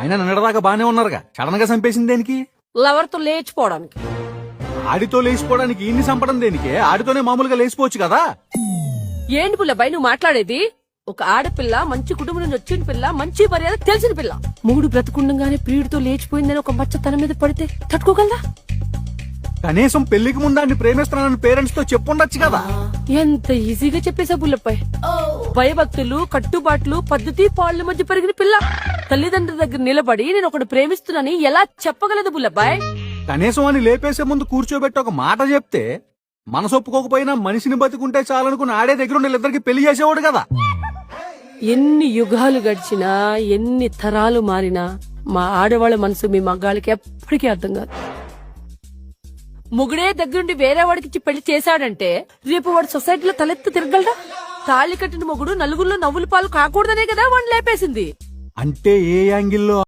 అయినా నిన్నటిదాకా బానే ఉన్నారుగా, సడన్ గా చంపేసింది దేనికి? లవర్ తో లేచిపోవడానికి. ఆడితో లేచిపోవడానికి ఇన్ని చంపడం దేనికే? ఆడితోనే మామూలుగా లేచిపోవచ్చు కదా. ఏంటి పుల్లబాయ్ నువ్వు మాట్లాడేది? ఒక ఆడపిల్ల, మంచి కుటుంబం నుంచి వచ్చిన పిల్ల, మంచి మర్యాద తెలిసిన పిల్ల, మూడు బ్రతుకుండగానే ప్రియుడితో లేచిపోయిందని ఒక మచ్చ తన మీద పడితే తట్టుకోగలదా? కనీసం పెళ్లికి ముందాన్ని ప్రేమిస్తున్నానని పేరెంట్స్ తో చెప్పుండొచ్చు కదా. ఎంత ఈజీగా చెప్పేశా పుల్లబాయ్. భయభక్తులు, కట్టుబాట్లు, పద్ధతి పాళ్ళ మధ్య పెరిగిన పిల్ల తల్లిదండ్రుల దగ్గర నిలబడి నేను ఒకటి ప్రేమిస్తున్నానని ఎలా చెప్పగలదు పుల్లబాయ్? కనీసం అని లేపేసే ముందు కూర్చోబెట్టి ఒక మాట చెప్తే మనసు ఒప్పుకోకపోయినా మనిషిని బతుకుంటే చాలనుకుని ఆడే దగ్గర ఉండే ఇద్దరికి పెళ్లి చేసేవాడు కదా. ఎన్ని యుగాలు గడిచినా, ఎన్ని తరాలు మారినా మా ఆడవాళ్ళ మనసు మీ మగాళ్ళకి ఎప్పటికీ అర్థం కాదు. మొగుడే దగ్గరుండి వేరే వాడికి పెళ్లి చేశాడంటే రేపు వాడు సొసైటీలో తలెత్తు తిరగలరా? తాళి కట్టిన మొగుడు నలుగురిలో నవ్వుల పాలు కాకూడదనే కదా వాడిని లేపేసింది. అంటే ఏ యాంగిల్లో